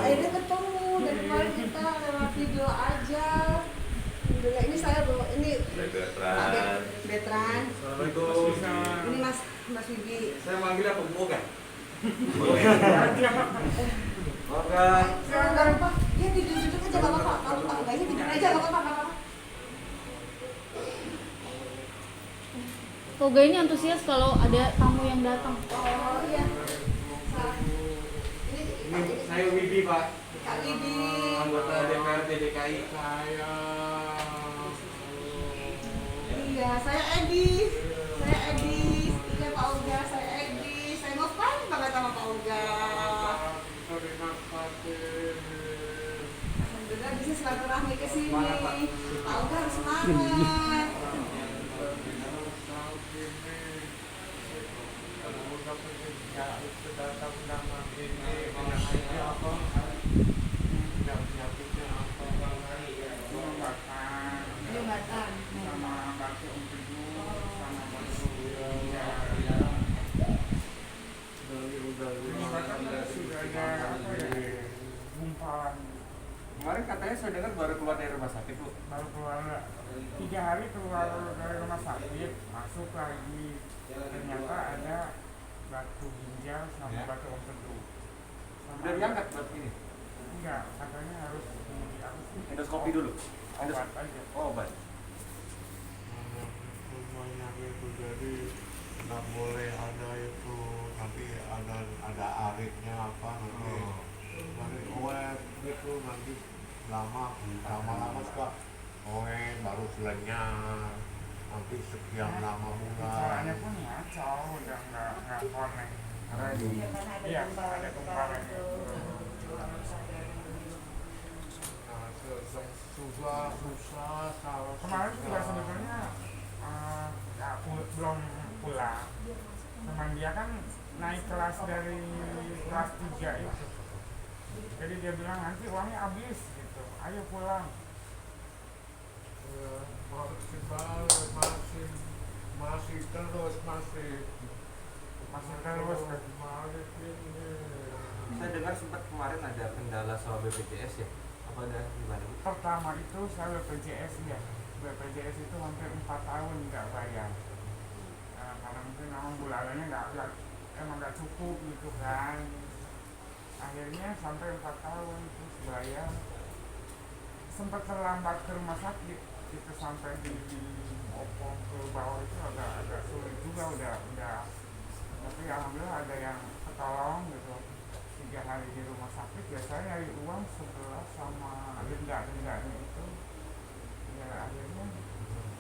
akhirnya ketemu dari kemarin kita lewat video aja. Alhamdulillah, ini saya bawa ini Betran. Betran. Assalamualaikum. Ini Mas Wibi. Saya manggil apa Bu kan? Boleh. Oke. Enggak apa. Ya duduk aja enggak apa-apa. Kalau Pak Uganya tidur aja enggak apa-apa. Toga ini antusias kalau ada tamu yang datang. Oh iya. Ini saya Wibi Pak. Kak Wibi. Anggota DPRD DKI. Iya, saya Edi. Iya Pak Uga, saya Edi. Saya ngefans banget sama Pak Uga. Alhamdulillah bisa silaturahmi ke sini. Pak Uga harus semangat. Jembatan. Kemarin katanya saya dengar baru keluar dari rumah sakit Bu. Baru keluar 3 hari keluar dari rumah sakit, masuk lagi, ternyata ada batu ginjal sama batu empedu. Udah diangkat buat ini. Enggak, katanya harus Endoskopi dulu. obat aja. Oh, obat. Semuanya itu jadi nggak boleh ada itu nanti ada aritnya apa nanti nanti oet itu nanti lama-lama suka oet baru selenyar nanti sekian lama Bicaranya bulan pun ngaco, udah nggak connect. Karena di Iya, ada gumpalan. susah kalau Kemarin juga sebetulnya ya, belum pulang. Teman dia kan naik kelas dari kelas 3 itu. Jadi dia bilang nanti uangnya habis gitu. Ayo pulang. masih terus Masih terus kan. saya dengar sempat kemarin ada kendala soal BPJS ya. Apa ada gimana Bu? Pertama itu saya BPJS ya. BPJS itu hampir 4 tahun nggak bayar. Karena mungkin memang bulanannya emang nggak cukup gitu kan. Akhirnya sampai 4 tahun terus bayar. Sempat terlambat ke rumah sakit. Kita sampai di opong ke bawah itu agak sulit juga udah. Tapi alhamdulillah ada yang ketolong gitu. 3 hari di rumah sakit ya saya nyari uang 11 sama denda-dendanya itu ya akhirnya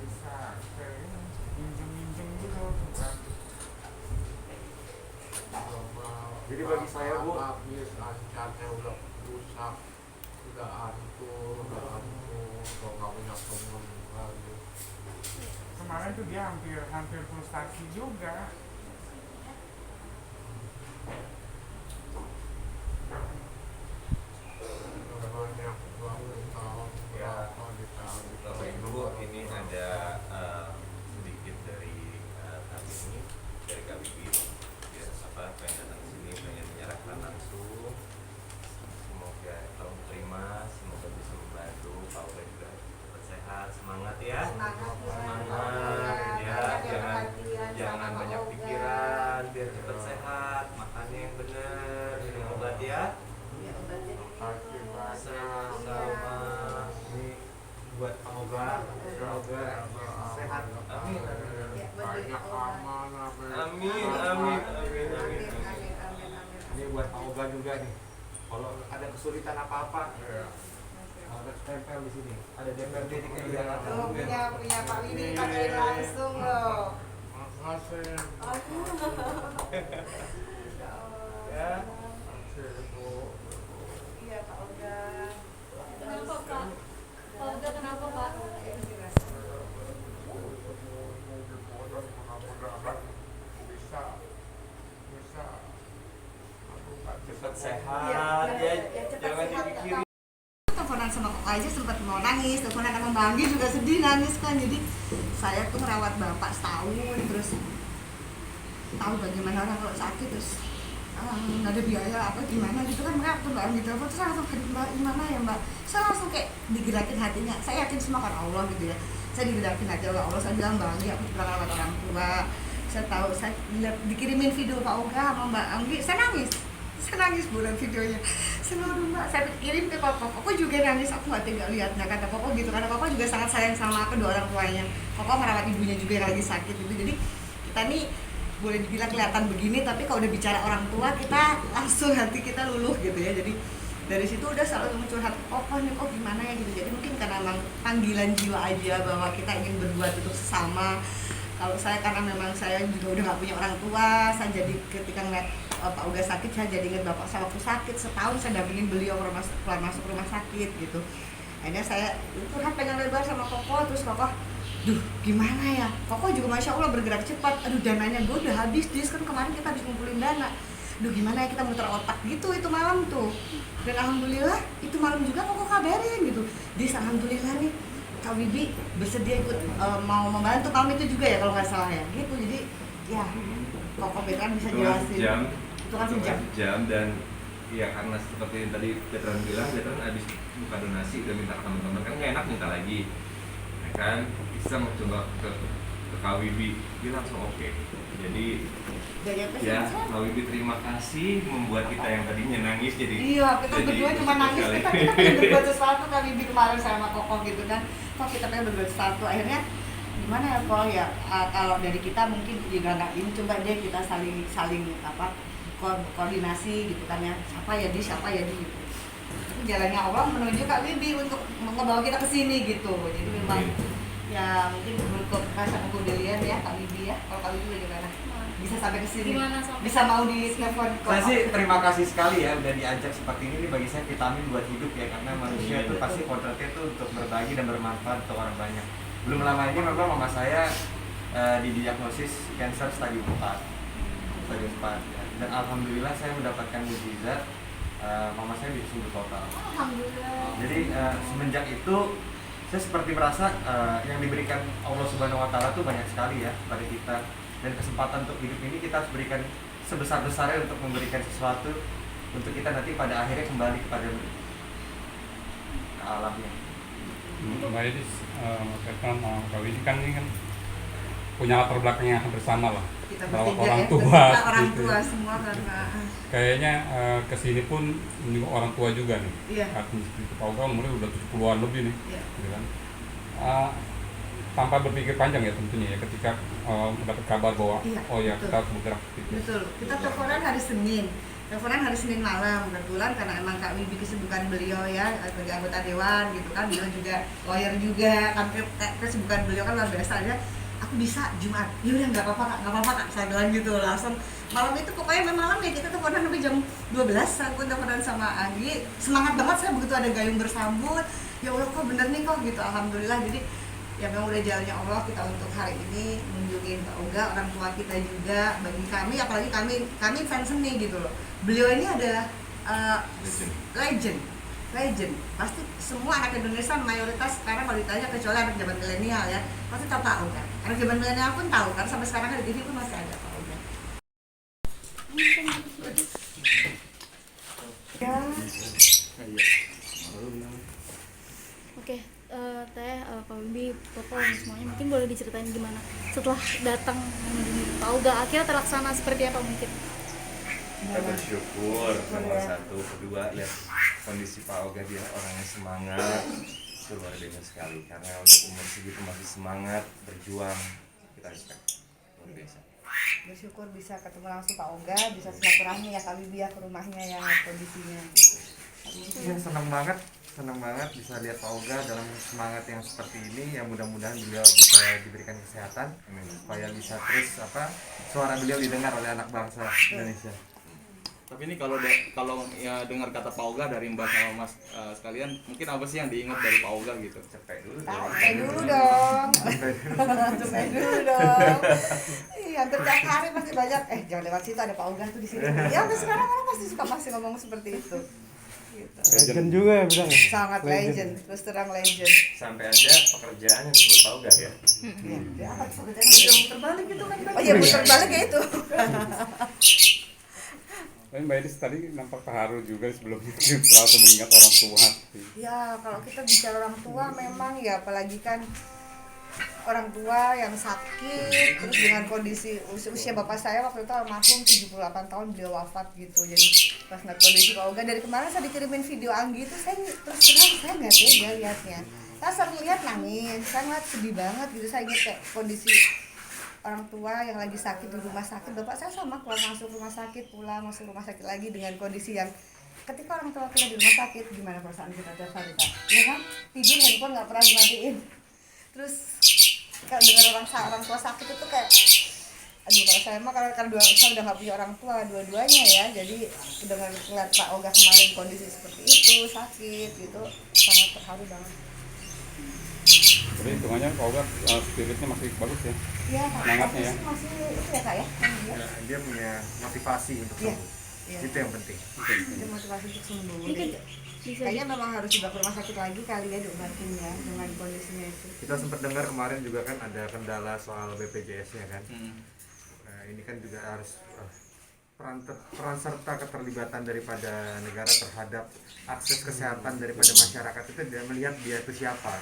bisa kayak minjem gitu kan. Jadi bagi saya Bu, habis lancarnya udah rusak udah hancur kalau nggak punya temen lagi Kemarin tuh dia hampir frustasi juga. banyak banget tahun berapa ditaruh Bapak Ibu, ini ada sedikit dari kami ini, dari KBB. Ya, pengen datang ke sini, pengen menyerahkan langsung. Semoga tolong terima, semoga bisa membantu. Pak Uga juga cepat sehat, semangat ya. Semangat ya, jangan banyak pikiran, biar cepat sehat, makannya yang benar, minum obat ya. Sama ini buat Pak Uga, semoga sehat. Amin. banyak aman Amin. ini buat Pak Uga juga nih. Kalau ada kesulitan apa-apa, ada tempel di sini. Ada DPRD DKI Jakarta. Oh, punya Pak Wibi pakai langsung loh. makasih Ya. Iya Pak Uga. Kenapa Pak? Pak Uga kenapa Pak? mudah-mudahan bisa Cepat sehat Iya, ya, cepat jangan sehat. dipikirin. Teleponan sama kok aja sempat mau nangis, teleponan sama Mbak Anggi juga sedih nangis kan. Jadi saya tuh merawat bapak setahun terus tahu bagaimana orang kalau sakit terus nggak ada biaya apa gimana gitu kan, mereka waktu Mbak Anggi telepon terus langsung, aduh Mbak gimana ya Mbak, saya langsung kayak digerakin hatinya, saya yakin semua kan Allah gitu ya, saya digerakin hati oleh Allah, saya bilang Mbak Anggi aku juga lewat orang tua, saya tahu, saya lihat dikirimin video Pak Oga sama Mbak Anggi, saya nangis bulan videonya, saya bilang aduh Mbak, saya kirim ke Koko juga nangis, aku nggak tega lihatnya, kata Koko gitu, karena Koko juga sangat sayang sama kedua orang tuanya, Koko merawat ibunya juga yang lagi sakit gitu, jadi kita nih boleh dibilang kelihatan begini, tapi kalau udah bicara orang tua kita langsung hati kita luluh gitu ya. Jadi dari situ udah selalu curhat, Koko nih kok gimana ya gitu. Jadi mungkin karena memang panggilan jiwa aja bahwa kita ingin berbuat untuk sesama. Kalau saya karena memang saya juga udah nggak punya orang tua, saya jadi ketika ngeliat Pak Uga sakit, saya jadi ingat bapak saya waktu sakit, setahun saya dampingin beliau keluar masuk rumah sakit gitu. Akhirnya saya curhat pengen lebar sama Koko, terus Koko, duh gimana ya, Koko juga Masya Allah bergerak cepat, aduh dananya gue udah habis, dis kan kemarin kita habis ngumpulin dana, duh gimana ya kita muter otak gitu itu malam tuh, dan alhamdulillah itu malam juga Koko kabarin gitu, dis alhamdulillah nih Kak Wibi bersedia ikut mau membantu kami itu juga ya kalau nggak salah ya gitu. Jadi ya Koko Veteran bisa jelasin itu kan sejam dan ya karena seperti yang tadi Veteran bilang, Veteran habis buka donasi udah minta ke teman-teman, kan nggak enak minta lagi ya kan, bisa mencoba ke KWB, dia langsung oke. Jadi ya KWB terima kasih membuat kita yang tadinya nangis jadi iya, kita berdua cuma nangis, kita pengen berbuat sesuatu KWB kemarin sama Koko gitu kan, kok kita pengen berbuat sesuatu, akhirnya gimana ya Kok ya, kalau dari kita mungkin juga nggak ini, coba deh kita saling apa koordinasi gitu kan ya, siapa ya di gitu. Tapi jalannya Allah menuju Kak Wibi untuk membawa kita ke sini gitu. Jadi memang ya mungkin untuk rasa kepedulian ya Kak Wibi ya. Kalau Kak Wibi bagaimana? Bisa sampai ke sini. Bisa mau di telepon. Saya sih terima kasih sekali ya udah diajak seperti ini bagi saya vitamin buat hidup ya, karena manusia itu pasti kodratnya itu untuk berbagi dan bermanfaat untuk orang banyak. Belum lama ini memang mama saya didiagnosis kanker stadium 4 ya. Dan alhamdulillah saya mendapatkan mukjizat, mama saya bisa sembuh total. Alhamdulillah. Jadi semenjak itu saya seperti merasa yang diberikan Allah Subhanahu Wa Taala tuh banyak sekali ya pada kita, dan kesempatan untuk hidup ini kita harus berikan sebesar-besarnya untuk memberikan sesuatu untuk kita nanti pada akhirnya kembali kepada alamnya. Mbak Edis, Kak Widi kan ini kan punya latar belakang yang hampir sama lah, Kita merawat bertiga orang ya, tua, orang gitu. tua semua karena Kayaknya kesini pun ini orang tua juga nih. iya. Artinya seperti Pak Uga umurnya udah 70-an lebih nih, Iya. gitu kan. Tanpa berpikir panjang ya tentunya ya, ketika mendapat kabar bahwa Iya, oh ya betul. kita harus bergerak gitu. Betul, kita teleponan hari Senin malam, kebetulan karena emang Kak Wibi kesibukan beliau ya sebagai anggota dewan gitu kan, beliau juga lawyer juga kan, kesibukan beliau kan luar biasa aja. Aku bisa Jumat, ya udah nggak apa-apa kak, saya bilang gitu langsung. Malam itu pokoknya malam ya kita teleponan sampai jam 12, aku teleponan sama Anggi, semangat banget saya begitu ada gayung bersambut, ya Allah kok bener nih kok gitu, alhamdulillah. Jadi ya memang udah jalannya Allah kita untuk hari ini menunjukin Pak Uga, orang tua kita juga, bagi kami apalagi kami fans seni gitu loh. Beliau ini adalah legend. Pasti semua anak Indonesia mayoritas sekarang kalau ditanya, kecuali anak zaman milenial ya, pasti tahu Pak Uga. Anak zaman milenial pun tahu karena sampai sekarang kan di TV pun masih ada Pak Uga. Ya. Oke, Teh, Pak Wibi, Koko, dan semuanya mungkin boleh diceritain gimana setelah datang mengunjungi Pak Uga, akhirnya terlaksana seperti apa mungkin? Kita bersyukur nomor satu, kedua ya kondisi Pak Oga, dia orangnya semangat, itu luar biasa sekali, karena untuk umur segitu masih semangat berjuang, kita respect, luar biasa. Bersyukur bisa ketemu langsung Pak Oga, bisa silaturahmi ya Kak Wibi ya ke rumahnya yang kondisinya. Ya, senang banget bisa lihat Pak Oga dalam semangat yang seperti ini. Ya mudah-mudahan beliau bisa diberikan kesehatan supaya bisa terus suara beliau didengar oleh anak bangsa Indonesia. Tapi ini kalau ya dengar kata Pak Oga dari Mbak sama Mas sekalian, mungkin apa sih yang diingat dari Pak Oga gitu? Cepet dulu dong. Iya, hampir tiap hari pasti banyak. Jangan lewat situ, ada Pak Oga tuh di sini. Ya sampai sekarang orang masih ngomong seperti itu. Gitu. Legend juga ya bilang ya? Sangat legend, terus terang legend. sampai ada pekerjaan yang disebut Pak Oga ya. Ya apa tuh pekerjaan yang muter balik gitu kan? Oh iya, muter balik ya itu. Tapi Mbak Edis tadi nampak terharu juga sebelumnya langsung mengingat orang tua. Ya kalau kita bicara orang tua memang ya, apalagi kan orang tua yang sakit, terus dengan kondisi usia bapak saya waktu itu almarhum 78 tahun beliau wafat gitu. Jadi pas ngeliat kondisi Pak Oga, dari kemarin saya dikirimin video Anggi itu, saya terus terang saya nggak tega liatnya. Saya sering lihat nangis, saya ngeliat sedih banget gitu. Saya ingat kayak kondisi orang tua yang lagi sakit di rumah sakit. Bapak saya sama keluar masuk rumah sakit, pulang masuk rumah sakit lagi, dengan kondisi yang ketika orang tua kita di rumah sakit, gimana perasaan kita tiap hari Pak? Ya kan, tidur handphone nggak pernah dimatiin. Terus kalau dengar orang tua sakit itu kayak, aduh kalau saya mah karena saya udah nggak punya orang tua dua-duanya ya, jadi dengan ngeliat Pak Oga kemarin kondisi seperti itu, sakit gitu, sangat terharu banget. Jadi hitungannya Pak Oga spiritnya masih bagus ya? Iya, Semangatnya ya? masih itu ya Kak ya? Ya, dia punya motivasi untuk Iya. sembuh. Iya. Itu yang penting. Itu motivasi untuk sembuh. Ini kan Jadi, bisa kayaknya memang harus juga ke rumah sakit lagi kali ya diobatin ya dengan kondisinya itu. Kita sempat dengar kemarin juga kan ada kendala soal BPJS-nya kan. Nah, ini kan juga harus peran serta keterlibatan daripada negara terhadap akses kesehatan daripada masyarakat itu, dia melihat dia itu siapa,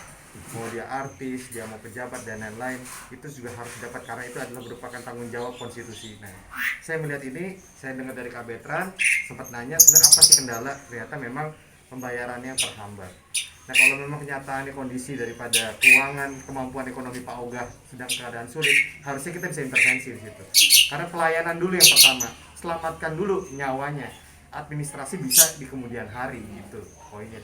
mau dia artis, dia mau pejabat dan lain-lain, itu juga harus dapat karena itu adalah merupakan tanggung jawab konstitusi. Nah, saya melihat ini, saya dengar dari Kak Betran sempat nanya sebenarnya apa sih kendala, ternyata memang pembayarannya terhambat. Nah, kalau memang kenyataannya kondisi daripada keuangan, kemampuan ekonomi Pak Oga sedang keadaan sulit, harusnya kita bisa intervensi di situ. Karena pelayanan dulu yang pertama, selamatkan dulu nyawanya. Administrasi bisa di kemudian hari, gitu poinnya.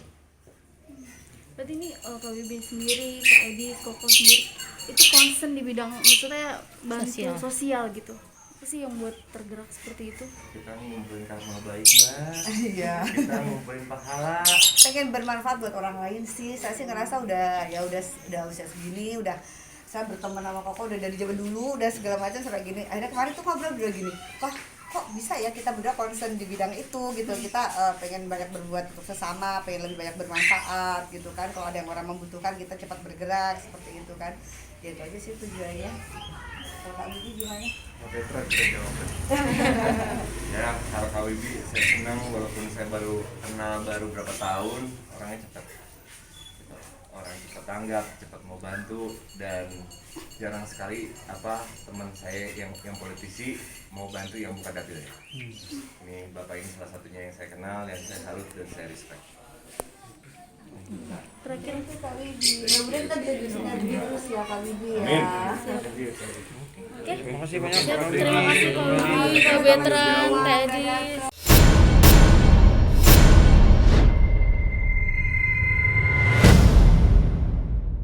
berarti ini Pak Bibi sendiri, Pak Edi, Koko sendiri itu concern di bidang maksudnya bantu sosial gitu. Apa sih yang buat tergerak seperti itu? Kita ngumpulin karma baik Mbak, Iya. kita ngumpulin pahala. Pengen bermanfaat buat orang lain sih. Saya sih ngerasa udah usia segini, udah saya berteman sama Koko udah dari zaman dulu, udah segala macam sampai gini. Akhirnya kemarin tuh ngobrol juga gini, kok bisa ya kita berdua concern di bidang itu gitu. Kita pengen banyak berbuat untuk sesama, pengen lebih banyak bermanfaat gitu kan. Kalau ada yang orang membutuhkan kita cepat bergerak seperti itu kan. Ya itu aja sih tujuannya. Kalau Kak Bibi gimana? Oke, terus kita jawab. Ya, kalau Kak Wibi, saya senang walaupun saya baru kenal berapa tahun, orangnya cepat tanggap, cepat mau bantu, dan jarang sekali teman saya yang politisi mau bantu yang bukan dapil ya. Ini Bapak ini salah satunya yang saya kenal, yang saya salut dan saya respect. Terakhir Itu Kak Bibi. Mudah-mudahan kita bisa bersinergi terus ya Kak Bibi ya. Oke. Terima kasih banyak. Terima kasih Kak Bibi, Kak Betran, Kak Edi.